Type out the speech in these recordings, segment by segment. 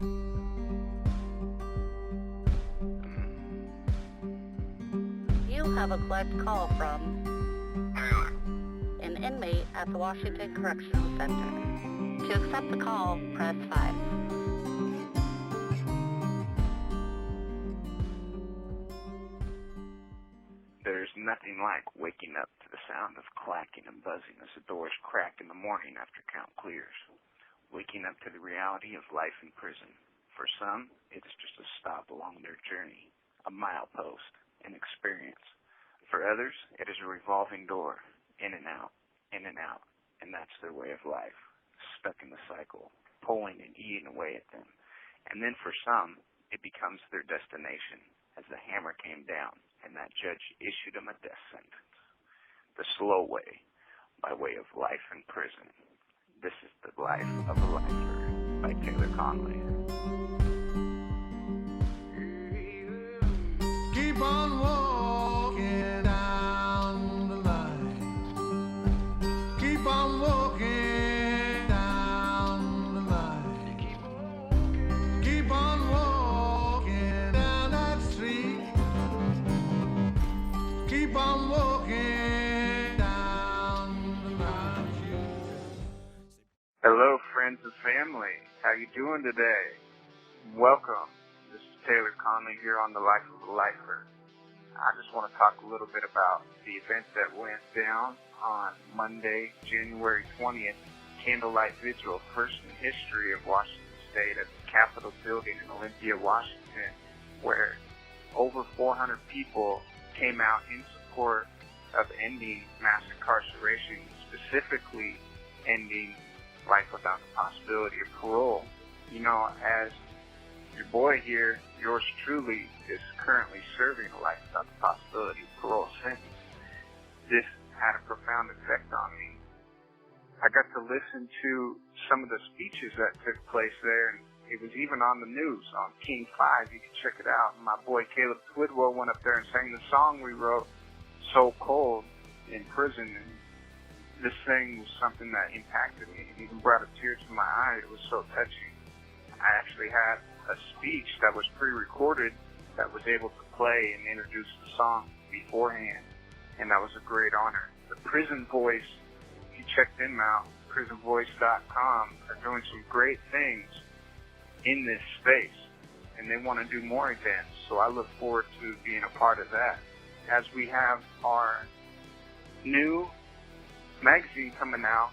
You have a collect call from an inmate at the Washington Correctional Center. To accept the call, press 5. There's nothing like waking up to the sound of clacking and buzzing as the doors crack in the morning after count clears. Waking up to the reality of life in prison. For some, it's just a stop along their journey, a milepost, an experience. For others, it is a revolving door, in and out, and that's their way of life, stuck in the cycle, pulling and eating away at them. And then for some, it becomes their destination, as the hammer came down and that judge issued them a death sentence. The slow way, by way of life in prison. This is The Life of a Lifer by Taylor Conley. Keep on walking down the line. Keep on walking down the line. Keep on walking down that street. Keep on walking down the line. Hello, friends and family. How you doing today? Welcome. This is Taylor Conley here on The Life of a Lifer. I just want to talk a little bit about the event that went down on Monday, January 20th, Candlelight Vigil, first in history of Washington State at the Capitol building in Olympia, Washington, where over 400 people came out in support of ending mass incarceration, specifically ending life without the possibility of parole. You know, as your boy here, yours truly, is currently serving a life without the possibility of parole sentence. This had a profound effect on me. I got to listen to some of the speeches that took place there, and it was even on the news on King 5. You can check it out. My boy Caleb Twidwell went up there and sang the song we wrote, So Cold, in prison, and this thing was something that impacted me. It even brought a tear to my eye. It was so touching. I actually had a speech that was pre-recorded that was able to play and introduce the song beforehand, and that was a great honor. The Prison Voice, if you check them out, prisonvoice.com, are doing some great things in this space, and they want to do more events, so I look forward to being a part of that. As we have our new magazine coming out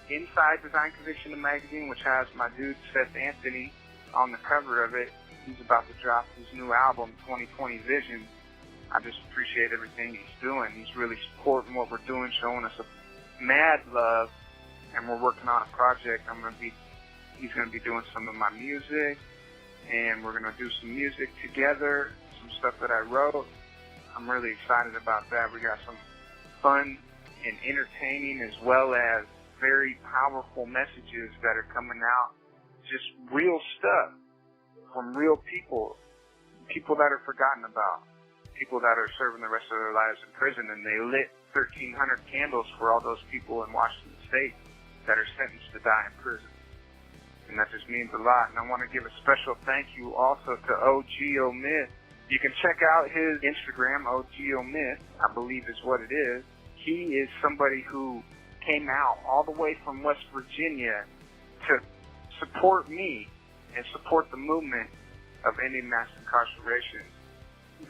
inside Design Conviction, the magazine, which has my dude Seth Anthony on the cover of it. He's about to drop his new album, 2020 Vision. I just appreciate everything he's doing. He's really supporting what we're doing, showing us a mad love, and we're working on a project. He's going to be doing some of my music, and we're going to do some music together, some stuff that I wrote. I'm really excited about that. We got some fun and entertaining as well as very powerful messages that are coming out. Just real stuff from real people that are forgotten about, people that are serving the rest of their lives in prison, and they lit 1,300 candles for all those people in Washington State that are sentenced to die in prison. And that just means a lot. And I want to give a special thank you also to OGO Myth. You can check out his Instagram, OGO Myth, I believe is what it is. He is somebody who came out all the way from West Virginia to support me and support the movement of ending mass incarceration.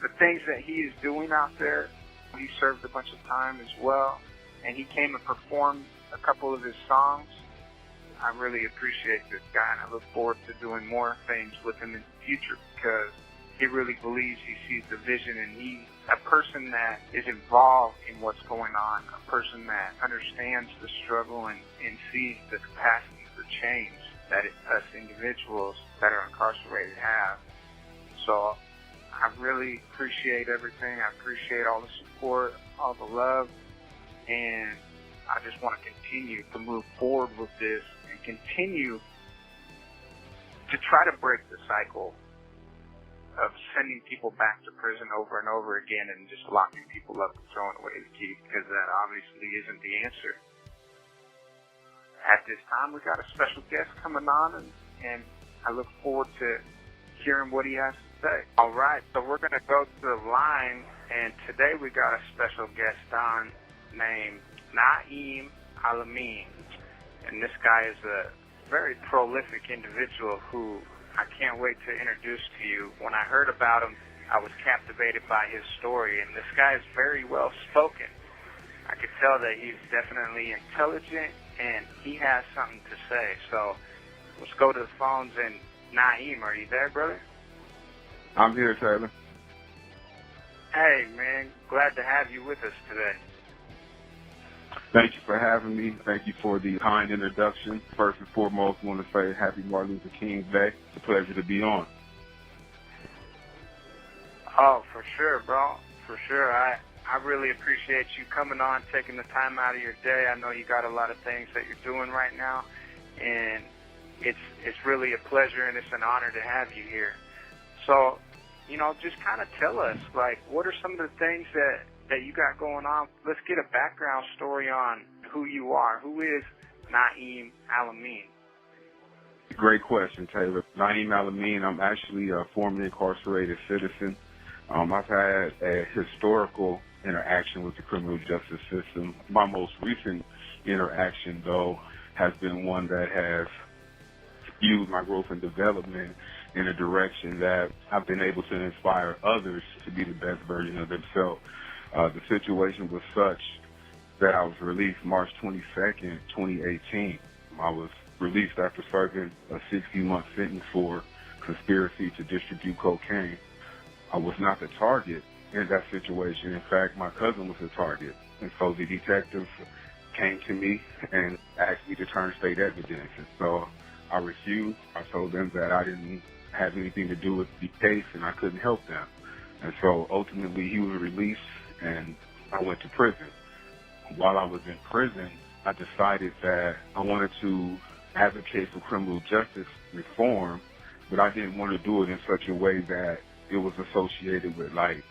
The things that he is doing out there, he served a bunch of time as well, and he came and performed a couple of his songs. I really appreciate this guy, and I look forward to doing more things with him in the future because he really believes, he sees the vision, and he's a person that is involved in what's going on, a person that understands the struggle and sees the capacity for change that us individuals that are incarcerated have. So I really appreciate everything. I appreciate all the support, all the love, and I just want to continue to move forward with this and continue to try to break the cycle of sending people back to prison over and over again and just locking people up and throwing away the key, because that obviously isn't the answer. At this time, we got a special guest coming on, and and I look forward to hearing what he has to say. All right, so we're going to go to the line, and today we got a special guest on named Al-Amin, and this guy is a very prolific individual who I can't wait to introduce to you. When I heard about him, I was captivated by his story, and this guy is very well spoken. I could tell that he's definitely intelligent, and he has something to say. So let's go to the phones, and Naeem, are you there, brother? I'm here, Taylor. Hey, man, glad to have you with us today. Thank you for having me. Thank you for the kind introduction. First and foremost, I want to say Happy Martin Luther King Day. It's a pleasure to be on. Oh, for sure, bro. For sure. I really appreciate you coming on, taking the time out of your day. I know you got a lot of things that you're doing right now, and it's really a pleasure and it's an honor to have you here. So, you know, just kind of tell us, like, what are some of the things that you got going on? Let's get a background story on who you are. Who is Naeem Al-Amin? Great question, Taylor. Naeem Al-Amin, I'm actually a formerly incarcerated citizen. I've had a historical interaction with the criminal justice system. My most recent interaction, though, has been one that has fueled my growth and development in a direction that I've been able to inspire others to be the best version of themselves. The situation was such that I was released March 22nd, 2018. I was released after serving a 60-month sentence for conspiracy to distribute cocaine. I was not the target in that situation. In fact, my cousin was the target. And so the detectives came to me and asked me to turn state evidence. And so I refused. I told them that I didn't have anything to do with the case and I couldn't help them. And so ultimately he was released and I went to prison. While I was in prison, I decided that I wanted to advocate for criminal justice reform, but I didn't want to do it in such a way that it was associated with like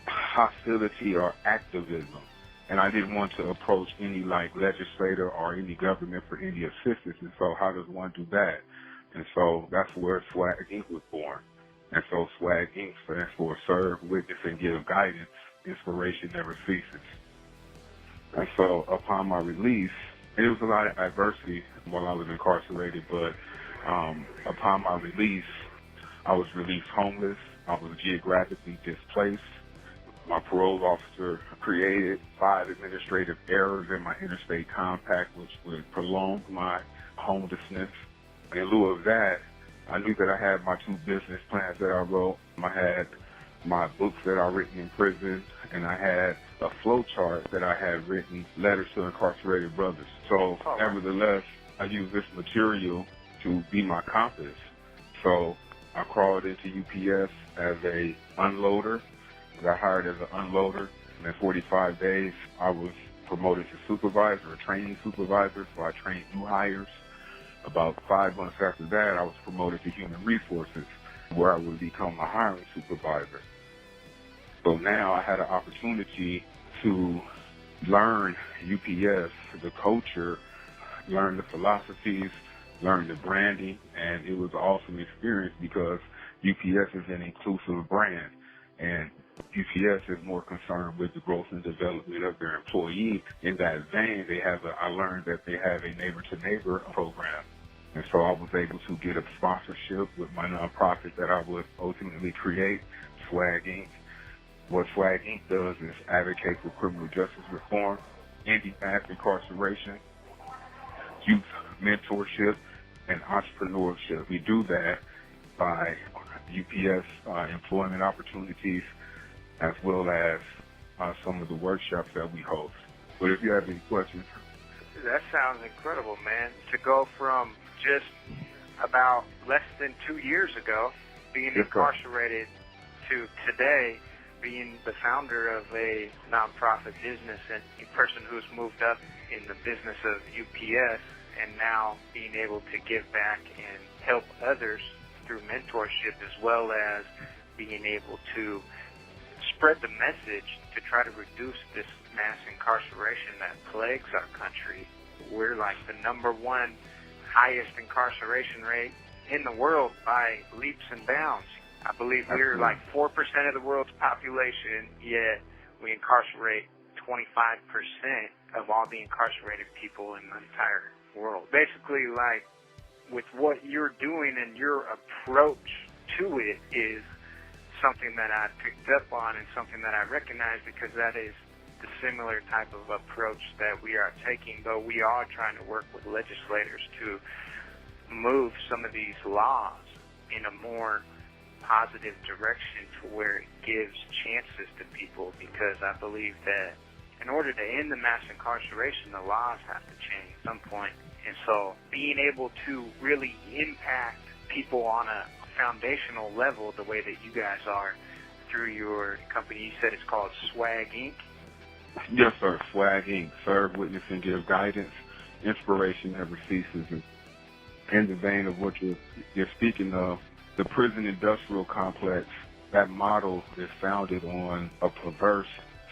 hostility or activism. And I didn't want to approach any like legislator or any government for any assistance. And so how does one do that? And so that's where Swag Inc. was born. And so Swag Inc. stands for Serve, Witness, and Give Guidance. Inspiration never ceases. And so upon my release, it was a lot of adversity while I was incarcerated, but upon my release, I was released homeless. I was geographically displaced. My parole officer created 5 administrative errors in my interstate compact, which would prolong my homelessness. In lieu of that, I knew that I had my 2 business plans that I wrote. I had my books that I written in prison, and I had a flow chart that I had written, letters to incarcerated brothers. So nevertheless, I used this material to be my compass. So I crawled into UPS as a unloader. I got hired as an unloader, and in 45 days, I was promoted to supervisor, or training supervisor, so I trained new hires. About 5 months after that, I was promoted to human resources, where I would become a hiring supervisor. So now I had an opportunity to learn UPS, the culture, learn the philosophies, learn the branding, and it was an awesome experience because UPS is an inclusive brand, and UPS is more concerned with the growth and development of their employees. In that vein, I learned that they have a neighbor-to-neighbor program. And so I was able to get a sponsorship with my nonprofit that I would ultimately create, Swag Inc. What Swag Inc. does is advocate for criminal justice reform, ending mass incarceration, youth mentorship, and entrepreneurship. We do that by UPS employment opportunities, as well as some of the workshops that we host. But if you have any questions. That sounds incredible, man. To go from just about less than 2 years ago being incarcerated to today being the founder of a nonprofit business and a person who's moved up in the business of UPS and now being able to give back and help others through mentorship, as well as being able to spread the message to try to reduce this mass incarceration that plagues our country. We're like the #1 highest incarceration rate in the world by leaps and bounds. I believe we're like 4% of the world's population, yet we incarcerate 25% of all the incarcerated people in the entire world. Basically, like, with what you're doing and your approach to it is something that I picked up on and something that I recognize, because that is the similar type of approach that we are taking, though we are trying to work with legislators to move some of these laws in a more positive direction to where it gives chances to people, because I believe that in order to end the mass incarceration, the laws have to change at some point. And so being able to really impact people on a foundational level the way that you guys are through your company, you said it's called Swag Inc.? Yes, sir. Swag Inc. Serve, witness, and give guidance. Inspiration never ceases. And in the vein of what you're speaking of, the prison industrial complex, that model is founded on a perverse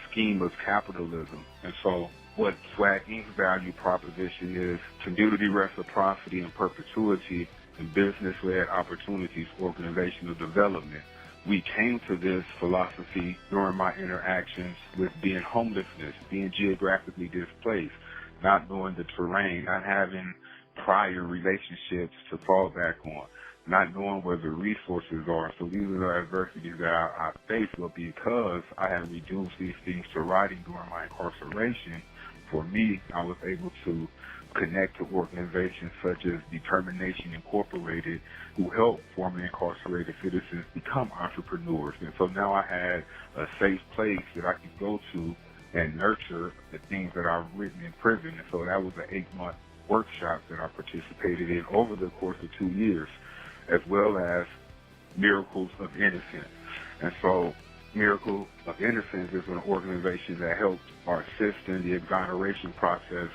scheme of capitalism. And so what Swag Inc.'s value proposition is community reciprocity and perpetuity and business-led opportunities for organizational development. We came to this philosophy during my interactions with being homelessness, being geographically displaced, not knowing the terrain, not having prior relationships to fall back on, not knowing where the resources are. So these are the adversities that I face, but because I have reduced these things to writing during my incarceration, for me, I was able to connect to organizations such as Determination Incorporated, who help formerly incarcerated citizens become entrepreneurs. And so now I had a safe place that I could go to and nurture the things that I've written in prison. And so that was an 8-month workshop that I participated in over the course of 2 years, as well as Miracles of Innocence. And so Miracle of Innocence is an organization that helps or assists in the exoneration process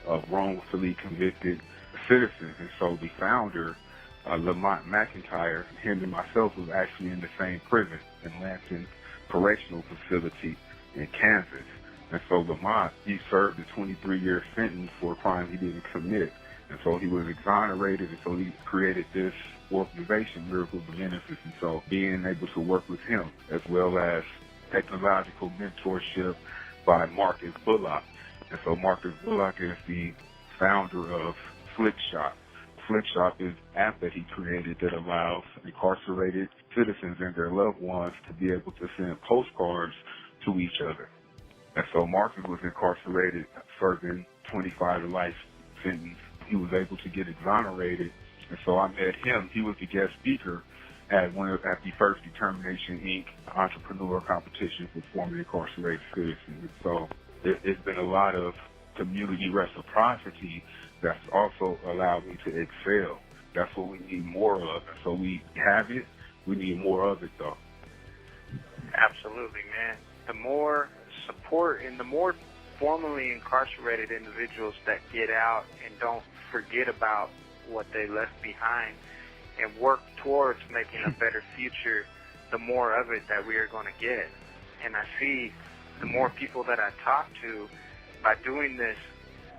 of wrongfully convicted citizens. And so the founder, Lamont McIntyre, him and myself was actually in the same prison in Lansing Correctional Facility in Kansas. And so Lamont, he served a 23-year sentence for a crime he didn't commit. And so he was exonerated, and so he created this organization, Miracles of Innocence. And so being able to work with him, as well as technological mentorship by Marcus Bullock. And so Marcus Bullock is the founder of Flickshop. Flickshop is an app that he created that allows incarcerated citizens and their loved ones to be able to send postcards to each other. And so Marcus was incarcerated, serving 25 to life sentence. He was able to get exonerated, and so I met him. He was the guest speaker at the first Determination Inc. entrepreneur competition for formerly incarcerated citizens. And so it's been a lot of community reciprocity that's also allowed me to excel. That's what we need more of. And so we have it. We need more of it, though. Absolutely, man. The more support and the more formerly incarcerated individuals that get out and don't forget about what they left behind and work towards making a better future, the more of it that we are going to get. And I see the more people that I talk to by doing this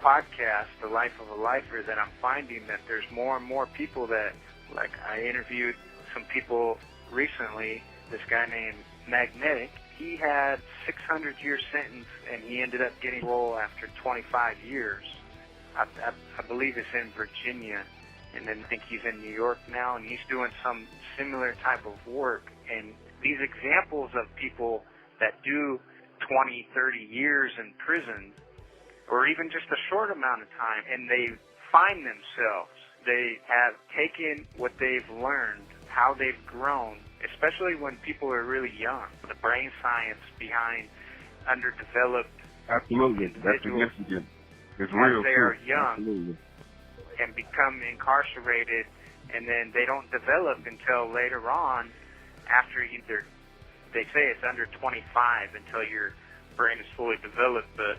podcast, The Life of a Lifer, that I'm finding that there's more and more people that, like I interviewed some people recently, this guy named Magnetic. He had 600-year sentence, and he ended up getting parole after 25 years. I believe it's in Virginia, and then I think he's in New York now, and he's doing some similar type of work. And these examples of people that do 20, 30 years in prison, or even just a short amount of time, and they find themselves. They have taken what they've learned, how they've grown, especially when people are really young. The brain science behind underdeveloped Absolutely. That's significant. It's real. As they are young. Absolutely. And become incarcerated, and then they don't develop until later on, after either, they say it's under 25 until your brain is fully developed, but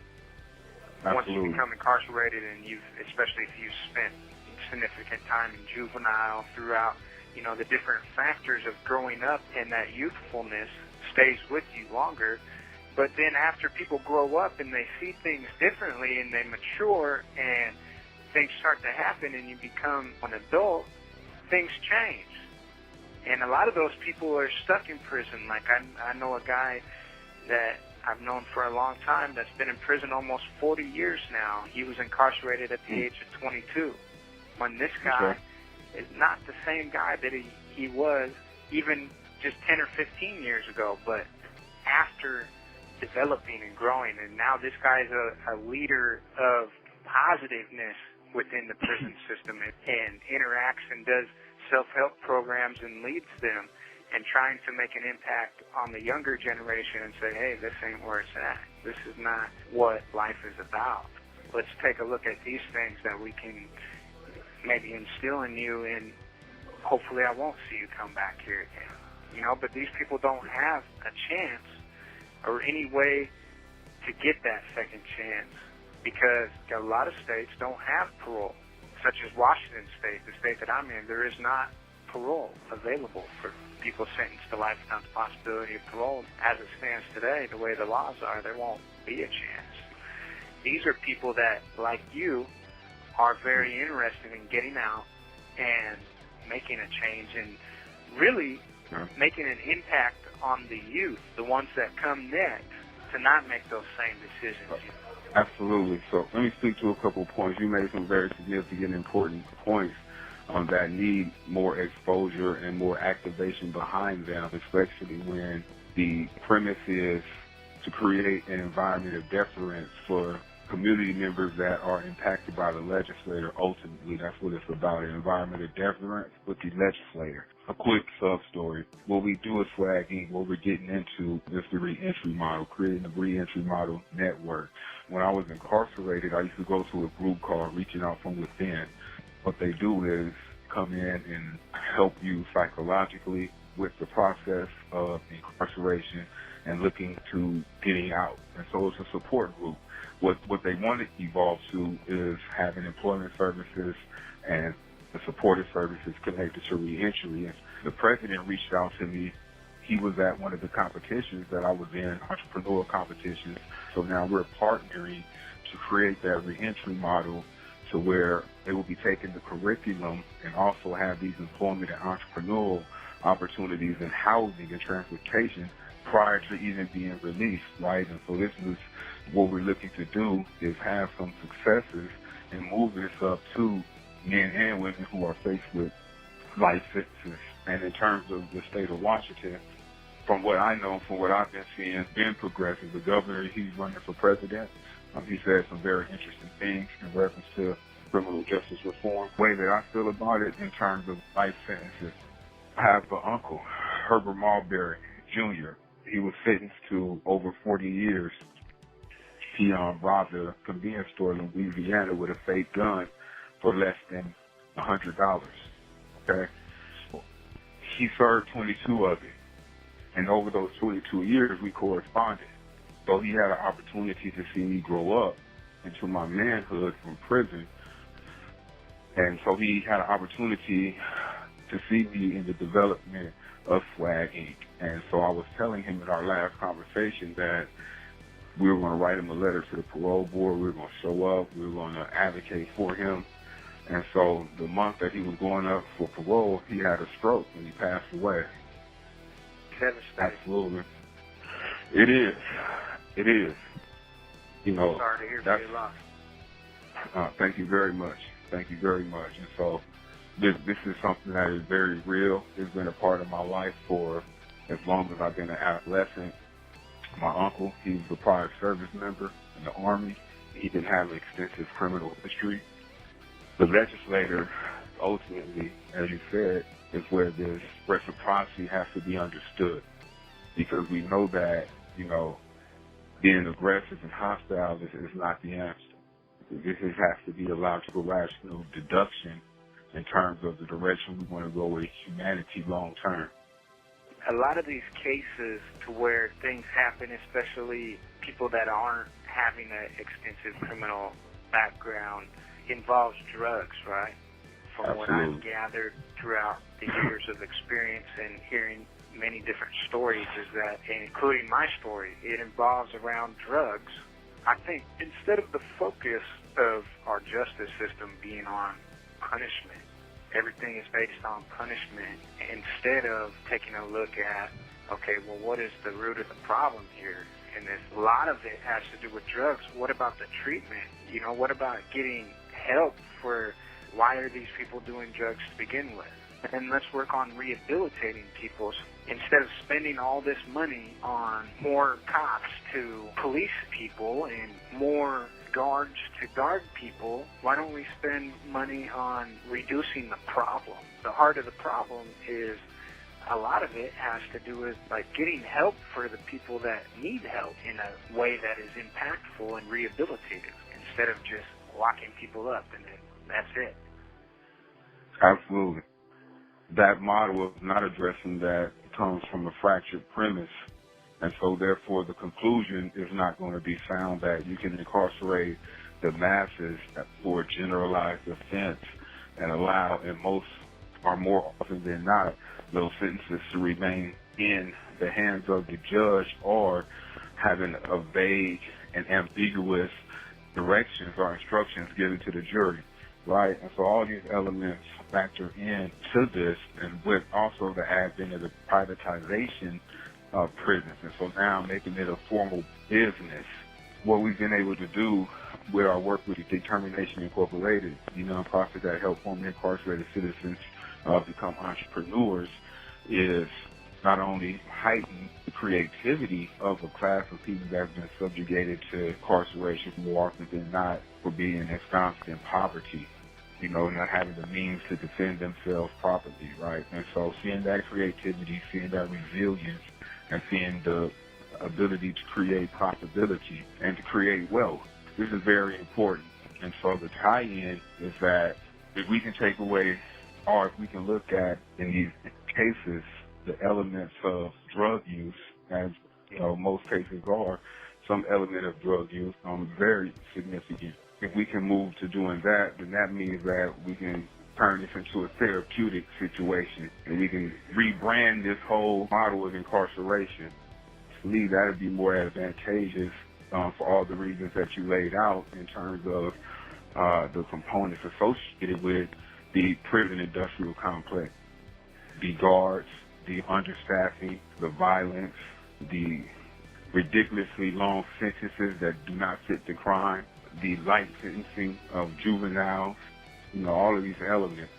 once you become incarcerated, and especially if you've spent significant time in juvenile throughout, the different factors of growing up, and that youthfulness stays with you longer. But then after people grow up and they see things differently and they mature and things start to happen and you become an adult, things change. And a lot of those people are stuck in prison. Like I know a guy that I've known for a long time that's been in prison almost 40 years now. He was incarcerated at the age of 22. When this guy is not the same guy that he was even just 10 or 15 years ago, but after developing and growing, and now this guy is a leader of positiveness within the prison system and interacts and does self-help programs and leads them and trying to make an impact on the younger generation and say, hey, this ain't where it's at. This is not what life is about. Let's take a look at these things that we can maybe instill in you, and hopefully I won't see you come back here again. You know, but these people don't have a chance or any way to get that second chance because a lot of states don't have parole, such as Washington State, the state that I'm in. There is not parole available for people sentenced to life without the possibility of parole. As it stands today, the way the laws are, there won't be a chance. These are people that, like you, are very interested in getting out and making a change and really making an impact on the youth, the ones that come next, to not make those same decisions. Absolutely. So let me speak to a couple of points. You made some very significant, important points that need more exposure and more activation behind them, especially when the premise is to create an environment of deference for community members that are impacted by the legislator. Ultimately, that's what it's about, an environment of deference with the legislator. A quick sub-story. What we do is Swag Inc. What we're getting into is the reentry model, creating a reentry model network. When I was incarcerated, I used to go to a group called Reaching Out From Within. What they do is come in and help you psychologically with the process of incarceration and looking to getting out. And so it's a support group. What they want to evolve to is having employment services and the supportive services connected to reentry. And the president reached out to me. He was at one of the competitions that I was in, entrepreneurial competitions. So now we're partnering to create that reentry model to where they will be taking the curriculum and also have these employment and entrepreneurial opportunities in housing and transportation prior to even being released, right? And so this is what we're looking to do, is have some successes and move this up to men and women who are faced with life sentences. And in terms of the state of Washington, from what I know, from what I've been seeing, been progressive. The governor, he's running for president. He said some very interesting things in reference to criminal justice reform. The way that I feel about it in terms of life sentences, I have an uncle, Herbert Marbury Jr. He was sentenced to over 40 years. He robbed a convenience store in Louisiana with a fake gun for less than $100. Okay? He served 22 of it. And over those 22 years, we corresponded. So he had an opportunity to see me grow up into my manhood from prison. And so he had an opportunity to see me in the development of Swag Inc. And so I was telling him in our last conversation that we were going to write him a letter to the parole board. We were going to show up. We were going to advocate for him. And so the month that he was going up for parole, he had a stroke and he passed away. Absolutely. It is. It is. You know, sorry to hear that's, you lost. Thank you very much. Thank you very much. And so this is something that is very real. It's been a part of my life for as long as I've been an adolescent. My uncle, he was a prior service member in the Army. He didn't have an extensive criminal history. The legislator, ultimately, as you said, is where this reciprocity has to be understood, because we know that, you know, being aggressive and hostile is not the answer. This has to be a logical, rational deduction in terms of the direction we want to go with humanity long term. A lot of these cases to where things happen, especially people that aren't having an extensive criminal background, involves drugs, right? From what I've gathered throughout the years of experience and hearing many different stories, is that, including my story, it involves around drugs. I think instead of the focus of our justice system being on punishment everything is based on punishment instead of taking a look at, okay, well, what is the root of the problem here? And a lot of it has to do with drugs. What about the treatment? You know, what about getting help for why are these people doing drugs to begin with? And let's work on rehabilitating people. Instead of spending all this money on more cops to police people and more guards to guard people, why don't we spend money on reducing the problem? The heart of the problem is a lot of it has to do with like getting help for the people that need help in a way that is impactful and rehabilitative instead of just locking people up and then that's it. Absolutely. That model of not addressing that comes from a fractured premise. And so, therefore, the conclusion is not going to be found that you can incarcerate the masses for a generalized offense and allow, and most or more often than not, those sentences to remain in the hands of the judge or having a vague and ambiguous directions or instructions given to the jury. Right, and so all these elements factor into this, and with also the advent of the privatization of prisons, and so now making it a formal business. What we've been able to do with our work with Determination Incorporated, the nonprofit that help formerly incarcerated citizens become entrepreneurs, is not only heighten the creativity of a class of people that have been subjugated to incarceration more often than not for being ensconced in poverty, not having the means to defend themselves properly, right? And so seeing that creativity, seeing that resilience, and seeing the ability to create profitability and to create wealth, this is very important. And so the tie-in is that if we can take away, or if we can look at, in these cases, the elements of drug use, as most cases are, some element of drug use, very significant. If we can move to doing that, then that means that we can turn this into a therapeutic situation, and we can rebrand this whole model of incarceration. To me, that would be more advantageous for all the reasons that you laid out in terms of the components associated with the prison industrial complex, the guards, the understaffing, the violence, the ridiculously long sentences that do not fit the crime, the light sentencing of juveniles, all of these elements.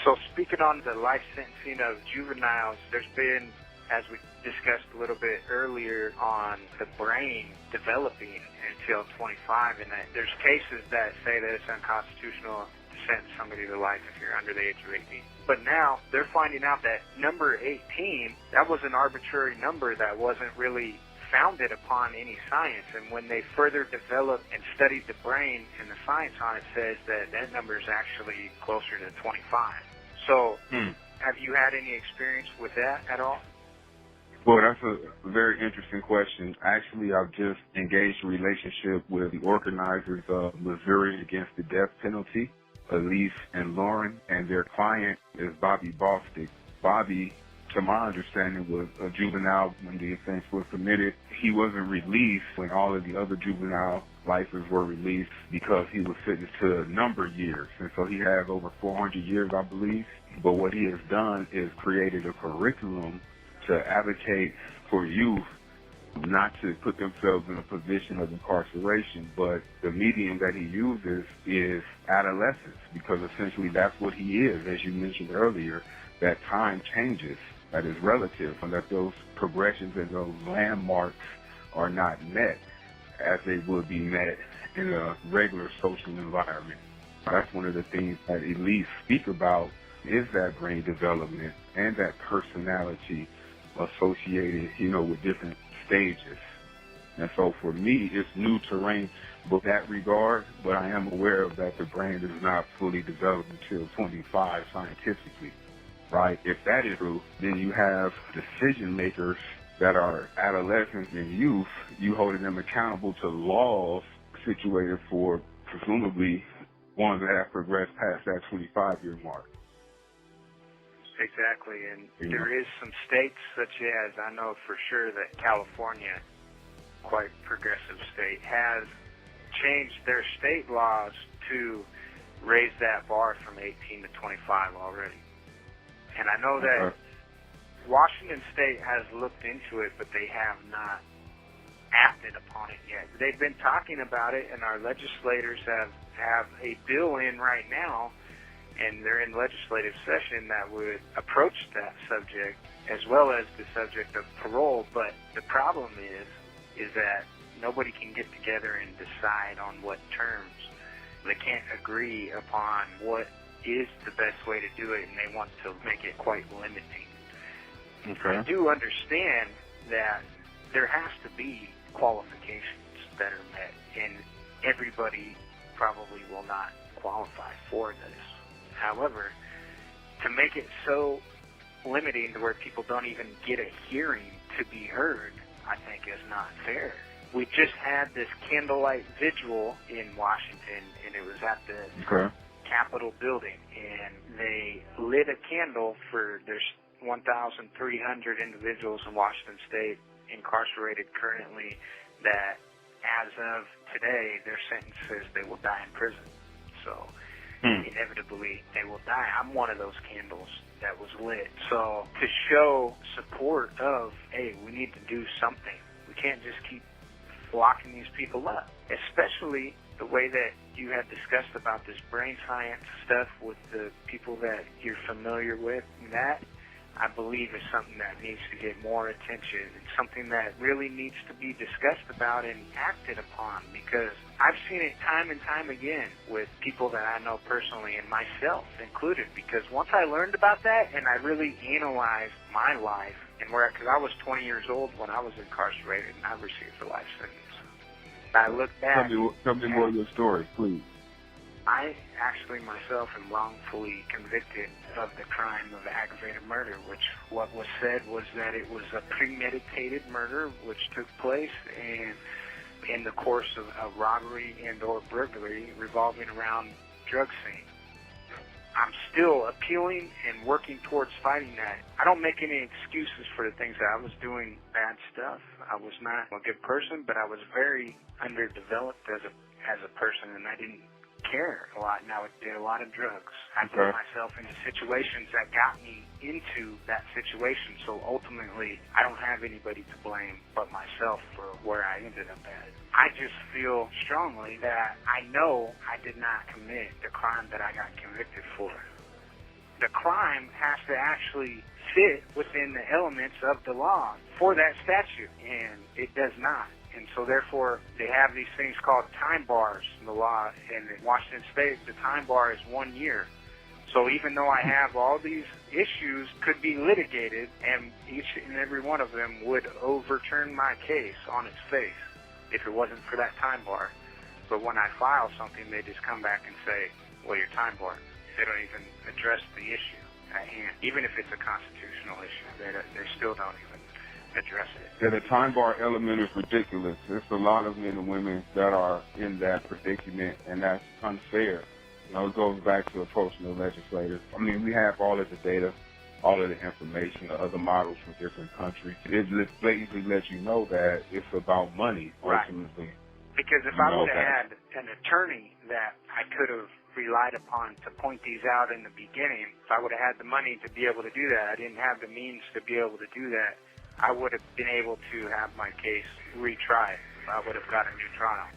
So speaking on the life sentencing of juveniles, there's been, as we discussed a little bit earlier, on the brain developing until 25, and that there's cases that say that it's unconstitutional to sentence somebody to life if you're under the age of 18. But now they're finding out that number 18, that was an arbitrary number that wasn't really founded upon any science, and when they further developed and studied the brain, and the science on it says that that number is actually closer to 25. So have you had any experience with that at all? Well, that's a very interesting question. Actually, I've just engaged a relationship with the organizers of Missouri Against the Death Penalty, Elise and Lauren, and their client is Bobby Bostick. Bobby, to my understanding, was a juvenile when the offense was committed. He wasn't released when all of the other juvenile lifers were released because he was sentenced to a number of years. And so he has over 400 years, I believe. But what he has done is created a curriculum to advocate for youth not to put themselves in a position of incarceration, but the medium that he uses is adolescence, because essentially that's what he is, as you mentioned earlier, that time changes, that is relative, and that those progressions and those landmarks are not met as they would be met in a regular social environment. That's one of the things that elites speak about, is that brain development and that personality associated, with different stages. And so for me, it's new terrain with that regard, but I am aware of that the brain is not fully developed until 25 scientifically, right? If that is true, then you have decision makers that are adolescents and youth, you holding them accountable to laws situated for presumably ones that have progressed past that 25-year mark. Exactly, and there is some states, such as, I know for sure that California, quite progressive state, has changed their state laws to raised that bar from 18 to 25 already. And I know that Washington State has looked into it, but they have not acted upon it yet. They've been talking about it, and our legislators have a bill in right now, and they're in legislative session that would approach that subject as well as the subject of parole. But the problem is that nobody can get together and decide on what terms. They can't agree upon what is the best way to do it, and they want to make it quite limiting. Okay. I do understand that there has to be qualifications that are met, and everybody probably will not qualify for this. However, to make it so limiting to where people don't even get a hearing to be heard, I think is not fair. We just had this Candlelight Vigil in Washington, and it was at the Capitol building, and they lit a candle for there's 1,300 individuals in Washington State incarcerated currently that, as of today, their sentence says they will die in prison. So inevitably they will die. I'm one of those candles that was lit. So to show support of, hey, we need to do something. We can't just keep locking these people up, especially the way that you had discussed about this brain science stuff with the people that you're familiar with. That, I believe, is something that needs to get more attention. It's something that really needs to be discussed about and acted upon, because I've seen it time and time again with people that I know personally, and myself included, because once I learned about that and I really analyzed my life, and because I was 20 years old when I was incarcerated and I received a life sentence. I look back. Tell me more of your story, please. I actually myself am wrongfully convicted of the crime of aggravated murder, which what was said was that it was a premeditated murder which took place in the course of a robbery and or burglary revolving around drug scene. I'm still appealing and working towards fighting that. I don't make any excuses for the things that I was doing bad stuff. I was not a good person, but I was very underdeveloped as a person, and I didn't care a lot, and I did a lot of drugs. I put myself into situations that got me into that situation, so ultimately I don't have anybody to blame but myself for where I ended up at. I just feel strongly that I know I did not commit the crime that I got convicted for. The crime has to actually fit within the elements of the law for that statute, and it does not. And so, therefore, they have these things called time bars in the law. And in Washington State, the time bar is 1 year. So even though I have all these issues, could be litigated, and each and every one of them would overturn my case on its face if it wasn't for that time bar. But when I file something, they just come back and say, well, you're time barred. They don't even address the issue at hand. Even if it's a constitutional issue, they still don't even address it. Yeah, the time bar element is ridiculous. There's a lot of men and women that are in that predicament, and that's unfair. You know, it goes back to approaching the legislators. I mean, we have all of the data, all of the information, the other models from different countries. It blatantly lets you know that it's about money, ultimately. Right. Because if I would have had an attorney that I could have relied upon to point these out in the beginning, if I would have had the money to be able to do that, I didn't have the means to be able to do that, I would have been able to have my case retried. I would have got a new trial.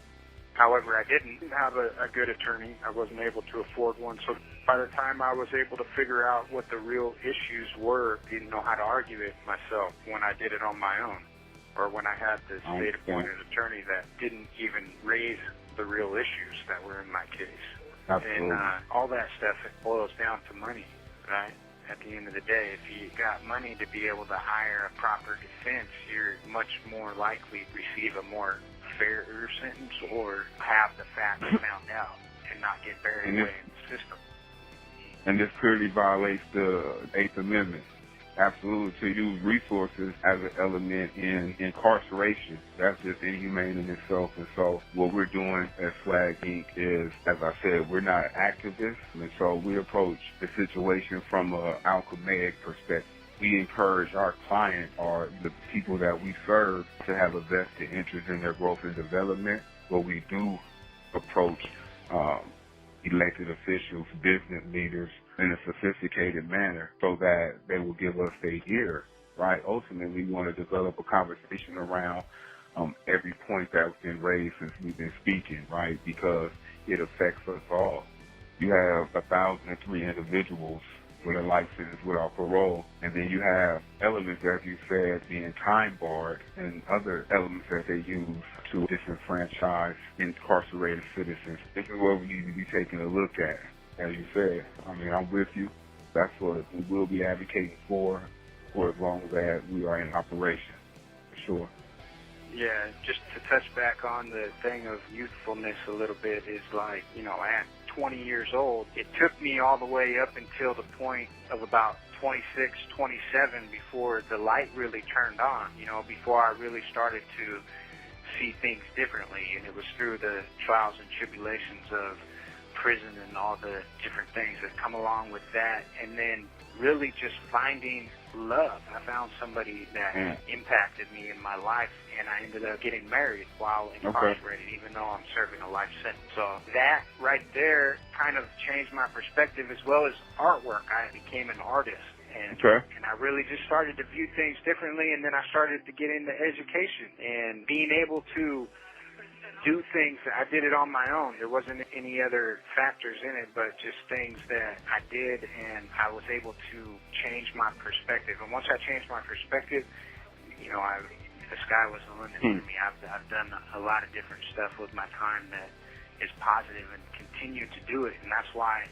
However, I didn't have a good attorney. I wasn't able to afford one. So by the time I was able to figure out what the real issues were, I didn't know how to argue it myself when I did it on my own, or when I had the state-appointed attorney that didn't even raise the real issues that were in my case. Absolutely. And all that stuff, it boils down to money, right? At the end of the day, if you got money to be able to hire a proper defense, you're much more likely to receive a more fairer sentence or have the facts found out and not get buried away in the system. And this clearly violates the Eighth Amendment. Absolutely, to use resources as an element in incarceration. That's just inhumane in itself. And so what we're doing at Flag Inc. is, as I said, we're not activists. And so we approach the situation from an alchemaic perspective. We encourage our client, or the people that we serve, to have a vested interest in their growth and development. But we do approach elected officials, business leaders in a sophisticated manner so that they will give us their ear, right? Ultimately, we want to develop a conversation around every point that's been raised since we've been speaking, right? Because it affects us all. You have 1,003 individuals with a life sentence without parole, and then you have elements, as you said, being time barred and other elements that they use to disenfranchise incarcerated citizens. This is what we need to be taking a look at, as you said. I mean, I'm with you. That's what we will be advocating for as long as we are in operation, for sure. Yeah, just to touch back on the thing of youthfulness a little bit is like, at 20 years old, it took me all the way up until the point of about 26, 27 before the light really turned on, before I really started to see things differently. And it was through the trials and tribulations of prison and all the different things that come along with that. And then really just finding love. I found somebody that impacted me in my life, and I ended up getting married while incarcerated, even though I'm serving a life sentence. So that right there kind of changed my perspective, as well as artwork. I became an artist, and I really just started to view things differently, and then I started to get into education and being able to do things. I did it on my own. There wasn't any other factors in it, but just things that I did, and I was able to change my perspective. And once I changed my perspective, the sky was the limit for me. I've done a lot of different stuff with my time that is positive and continue to do it, and that's why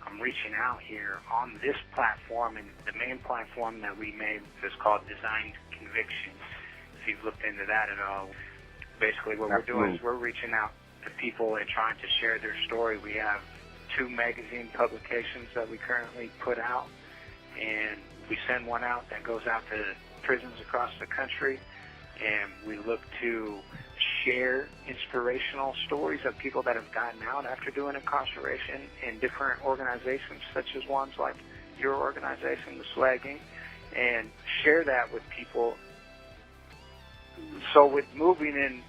I'm reaching out here on this platform. And the main platform that we made is called Designed Conviction. If you've looked into that at all, basically what we're doing is we're reaching out to people and trying to share their story. We have 2 magazine publications that we currently put out, and we send one out that goes out to prisons across the country, and we look to share inspirational stories of people that have gotten out after doing incarceration in different organizations, such as ones like your organization, the SWAG Inc., and share that with people. So with moving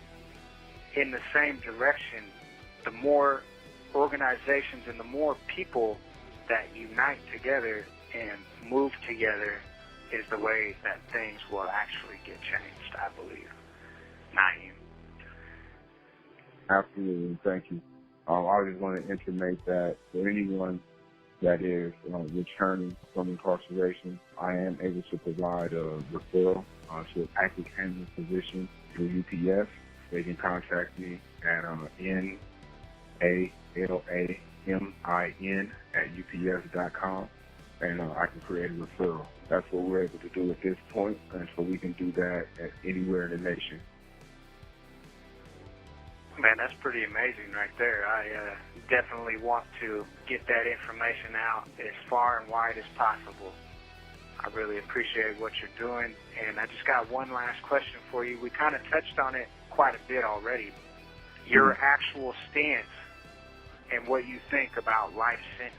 in the same direction, the more organizations and the more people that unite together and move together is the way that things will actually get changed, I believe. Naeem. Absolutely. Thank you. I just want to intimate that for anyone that is returning from incarceration, I am able to provide a referral to an active handling physician through UPS. They can contact me at NALAMIN@UPS.com, and I can create a referral. That's what we're able to do at this point, and so we can do that anywhere in the nation. Man, that's pretty amazing right there. I definitely want to get that information out as far and wide as possible. I really appreciate what you're doing, and I just got one last question for you. We kind of touched on it quite a bit already. Your actual stance and what you think about life sentences.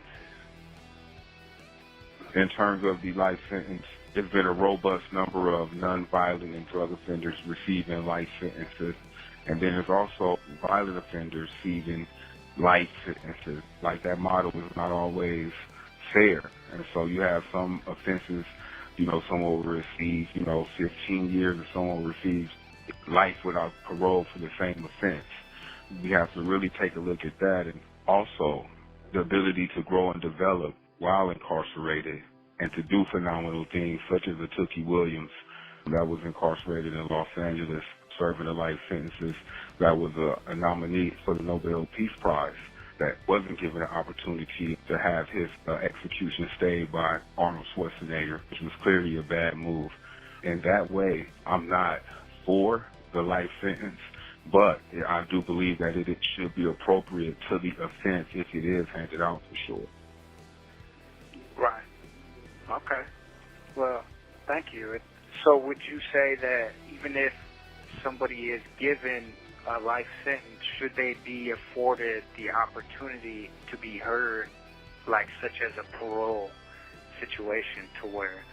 In terms of the life sentence, there's been a robust number of nonviolent and drug offenders receiving life sentences. And then there's also violent offenders receiving life sentences. Like, that model is not always fair. And so you have some offenses, someone will receive, 15 years, and someone receives life without parole for the same offense. We have to really take a look at that, and also the ability to grow and develop while incarcerated and to do phenomenal things, such as the Tookie Williams that was incarcerated in Los Angeles, serving a life sentences, that was a nominee for the Nobel Peace Prize, that wasn't given an opportunity to have his execution stayed by Arnold Schwarzenegger, which was clearly a bad move. In that way, I'm not for the life sentence, but I do believe that it should be appropriate to the offense if it is handed out, for sure. Right. Okay. Well, thank you. So would you say that even if somebody is given a life sentence, should they be afforded the opportunity to be heard, like such as a parole situation, to where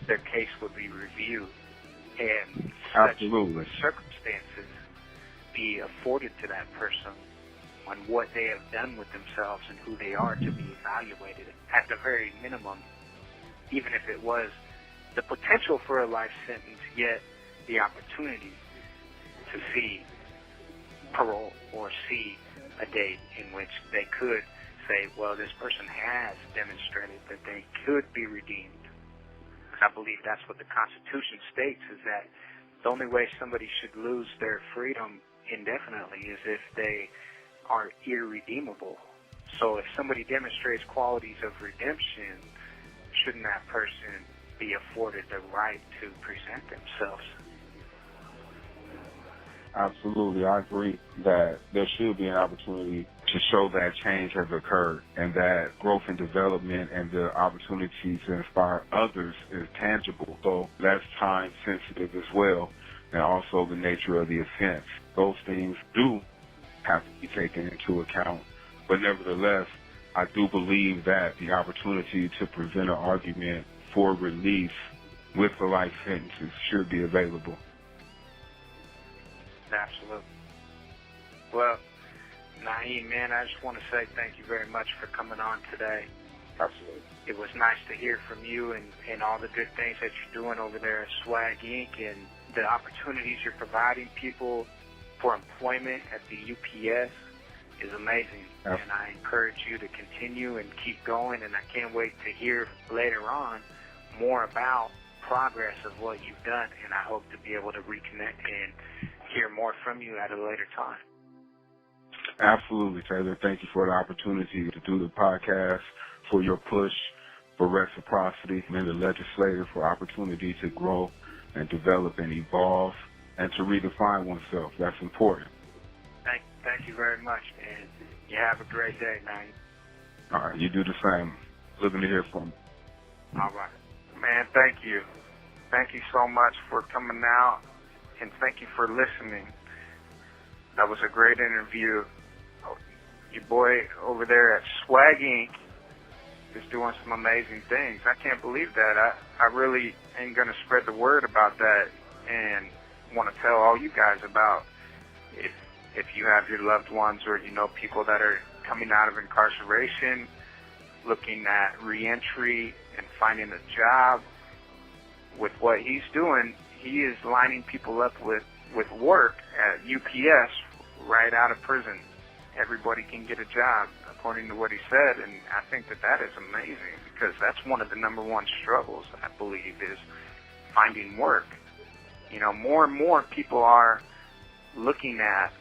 their case would be reviewed and such circumstances be afforded to that person on what they have done with themselves and who they are to be evaluated. At the very minimum, even if it was the potential for a life sentence, yet the opportunity to see parole or see a date in which they could say, well, this person has demonstrated that they could be redeemed. I believe that's what the Constitution states, is that the only way somebody should lose their freedom indefinitely is if they are irredeemable. So if somebody demonstrates qualities of redemption, shouldn't that person be afforded the right to present themselves? Absolutely. I agree that there should be an opportunity to show that change has occurred and that growth and development and the opportunity to inspire others is tangible. So that's time sensitive as well, and also the nature of the offense. Those things do have to be taken into account. But nevertheless, I do believe that the opportunity to present an argument for release with the life sentences should be available. Absolutely. Well, Naeem, man, I just want to say thank you very much for coming on today. Absolutely. It was nice to hear from you and all the good things that you're doing over there at Swag Inc. and the opportunities you're providing people for employment at the UPS is amazing. Absolutely. And I encourage you to continue and keep going, and I can't wait to hear later on more about progress of what you've done, and I hope to be able to reconnect and hear more from you at a later time. Absolutely, Taylor. Thank you for the opportunity to do the podcast, for your push for reciprocity, and the legislature for opportunity to grow and develop and evolve and to redefine oneself. That's important. Thank you very much, and you have a great day, man. All right, you do the same. Looking to hear from you. All right. Man, thank you. Thank you so much for coming out, and thank you for listening. That was a great interview. Your boy over there at Swag Inc. is doing some amazing things. I can't believe that. I really ain't going to spread the word about that and want to tell all you guys about if you have your loved ones or you know people that are coming out of incarceration, looking at reentry and finding a job. With what he's doing, he is lining people up with work at UPS right out of prison. Everybody can get a job, according to what he said, and I think that is amazing because that's one of the number one struggles, I believe, is finding work. You know, more and more people are looking at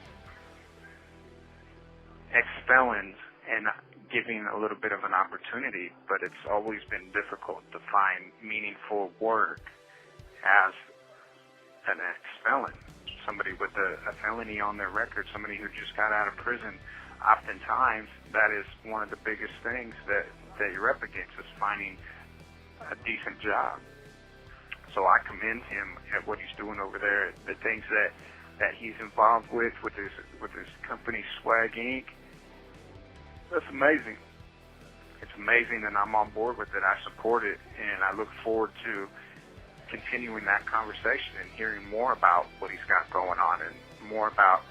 ex-felons and giving a little bit of an opportunity, but it's always been difficult to find meaningful work as an ex-felon, somebody with a felony on their record, somebody who just got out of prison. Oftentimes, that is one of the biggest things that you're up against, is finding a decent job. So I commend him at what he's doing over there, the things that he's involved with his company Swag Inc. That's amazing. It's amazing, and I'm on board with it. I support it, and I look forward to continuing that conversation and hearing more about what he's got going on and more about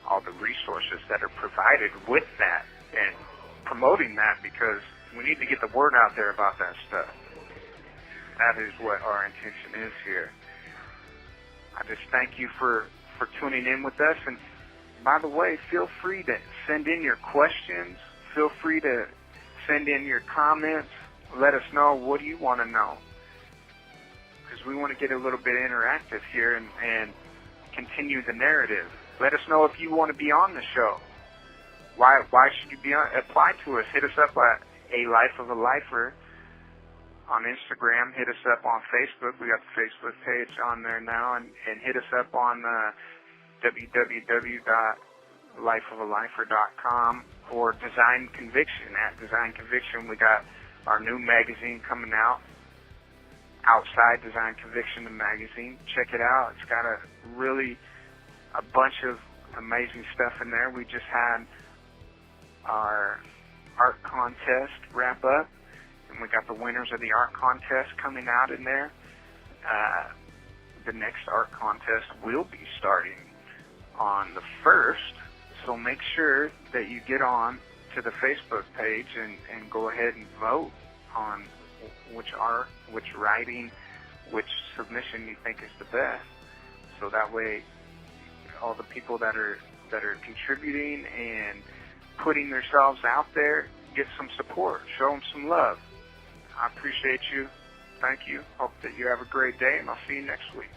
all the resources that are provided with that and promoting that, because we need to get the word out there about that stuff. That is what our intention is here. I just thank you for tuning in with us, and by the way, feel free to send in your questions. Feel free to send in your comments. Let us know, what do you want to know? Because we want to get a little bit interactive here and continue the narrative. Let us know if you want to be on the show. Why should you be on? Apply to us. Hit us up at A Life of a Lifer on Instagram. Hit us up on Facebook. We got the Facebook page on there now. And hit us up on www.lifeofalifer.com or Design Conviction. At Design Conviction, we got our new magazine coming out. Outside Design Conviction, the magazine. Check it out. It's got a bunch of amazing stuff in there. We just had our art contest wrap up, and we got the winners of the art contest coming out in there. The next art contest will be starting on the 1st, So make sure that you get on to the Facebook page and go ahead and vote on which writing, which submission you think is the best. So that way, all the people that are contributing and putting themselves out there get some support, show them some love. I appreciate you. Thank you. Hope that you have a great day, and I'll see you next week.